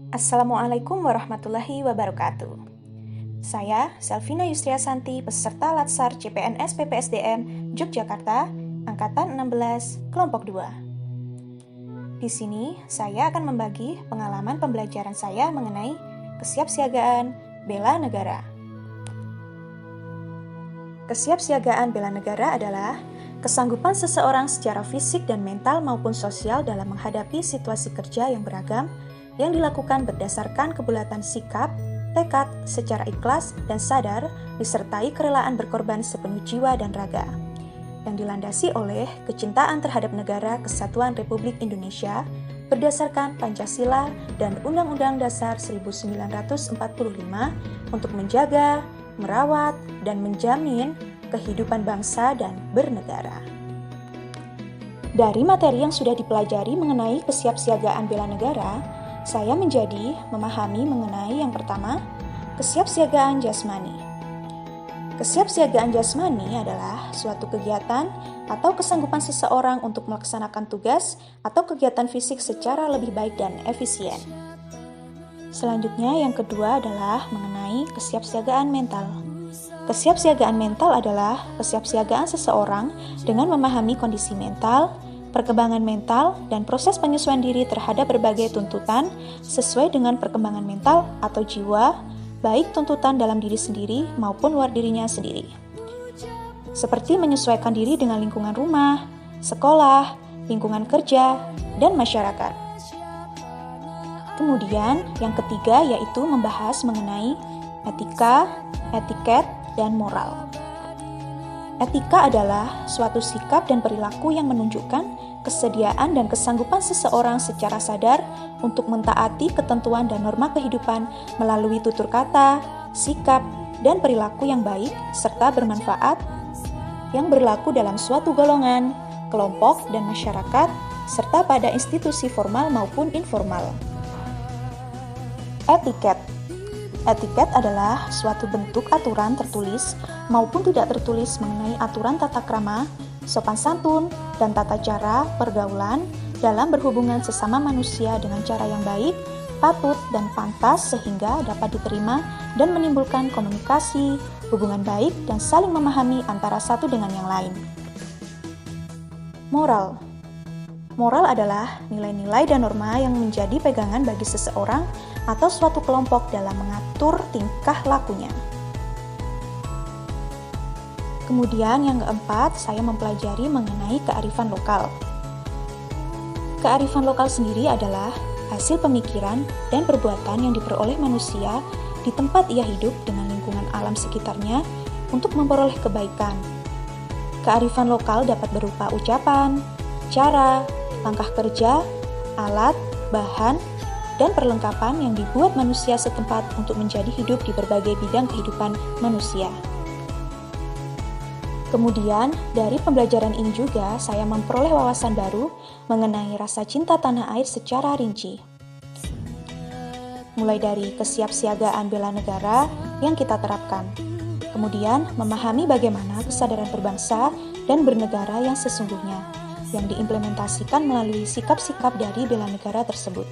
Assalamualaikum warahmatullahi wabarakatuh. Saya, Selvina Yustriasanti, peserta Latsar CPNS PPSDM Yogyakarta, Angkatan 16, Kelompok 2. Di sini, saya akan membagi pengalaman pembelajaran saya mengenai kesiapsiagaan bela negara. Kesiapsiagaan bela negara adalah kesanggupan seseorang secara fisik dan mental maupun sosial dalam menghadapi situasi kerja yang beragam yang dilakukan berdasarkan kebulatan sikap, tekad, secara ikhlas dan sadar, disertai kerelaan berkorban sepenuh jiwa dan raga, yang dilandasi oleh kecintaan terhadap negara Kesatuan Republik Indonesia berdasarkan Pancasila dan Undang-Undang Dasar 1945 untuk menjaga, merawat, dan menjamin kehidupan bangsa dan bernegara. Dari materi yang sudah dipelajari mengenai kesiapsiagaan bela negara, saya menjadi memahami mengenai yang pertama, kesiapsiagaan jasmani. Kesiapsiagaan jasmani adalah suatu kegiatan atau kesanggupan seseorang untuk melaksanakan tugas atau kegiatan fisik secara lebih baik dan efisien. Selanjutnya yang kedua adalah mengenai kesiapsiagaan mental. Kesiapsiagaan mental adalah kesiapsiagaan seseorang dengan memahami kondisi mental, perkembangan mental, dan proses penyesuaian diri terhadap berbagai tuntutan sesuai dengan perkembangan mental atau jiwa, baik tuntutan dalam diri sendiri maupun luar dirinya sendiri. Seperti menyesuaikan diri dengan lingkungan rumah, sekolah, lingkungan kerja, dan masyarakat. Kemudian, yang ketiga yaitu membahas mengenai etika, etiket, dan moral. Etika adalah suatu sikap dan perilaku yang menunjukkan kesediaan dan kesanggupan seseorang secara sadar untuk mentaati ketentuan dan norma kehidupan melalui tutur kata, sikap, dan perilaku yang baik serta bermanfaat yang berlaku dalam suatu golongan, kelompok, dan masyarakat serta pada institusi formal maupun informal. Etiket. Etiket adalah suatu bentuk aturan tertulis maupun tidak tertulis mengenai aturan tata krama, sopan santun, dan tata cara pergaulan dalam berhubungan sesama manusia dengan cara yang baik, patut, dan pantas sehingga dapat diterima dan menimbulkan komunikasi, hubungan baik, dan saling memahami antara satu dengan yang lain. Moral. Moral adalah nilai-nilai dan norma yang menjadi pegangan bagi seseorang atau suatu kelompok dalam mengatur tingkah lakunya. Kemudian yang keempat, saya mempelajari mengenai kearifan lokal. Kearifan lokal sendiri adalah hasil pemikiran dan perbuatan yang diperoleh manusia di tempat ia hidup dengan lingkungan alam sekitarnya untuk memperoleh kebaikan. Kearifan lokal dapat berupa ucapan, cara, langkah kerja, alat, bahan, dan perlengkapan yang dibuat manusia setempat untuk menjadi hidup di berbagai bidang kehidupan manusia. Kemudian, dari pembelajaran ini juga saya memperoleh wawasan baru mengenai rasa cinta tanah air secara rinci. Mulai dari kesiapsiagaan bela negara yang kita terapkan. Kemudian, memahami bagaimana kesadaran berbangsa dan bernegara yang sesungguhnya, yang diimplementasikan melalui sikap-sikap dari bela negara tersebut.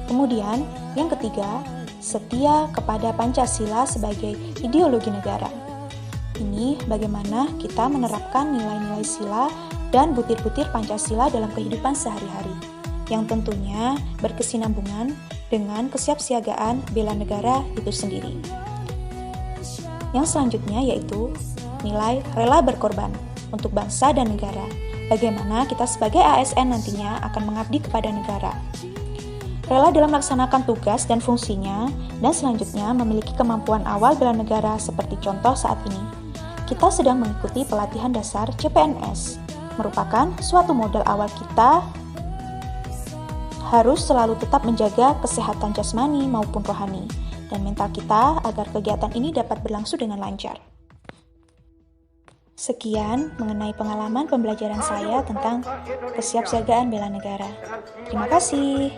Kemudian, yang ketiga, setia kepada Pancasila sebagai ideologi negara. Ini bagaimana kita menerapkan nilai-nilai sila dan butir-butir Pancasila dalam kehidupan sehari-hari, yang tentunya berkesinambungan dengan kesiapsiagaan bela negara itu sendiri. Yang selanjutnya yaitu nilai rela berkorban untuk bangsa dan negara. Bagaimana kita sebagai ASN nantinya akan mengabdi kepada negara. Rela dalam melaksanakan tugas dan fungsinya, dan selanjutnya memiliki kemampuan awal bela negara seperti contoh saat ini. Kita sedang mengikuti pelatihan dasar CPNS, merupakan suatu modal awal kita harus selalu tetap menjaga kesehatan jasmani maupun rohani, dan mental kita agar kegiatan ini dapat berlangsung dengan lancar. Sekian mengenai pengalaman pembelajaran saya tentang kesiapsiagaan bela negara. Terima kasih.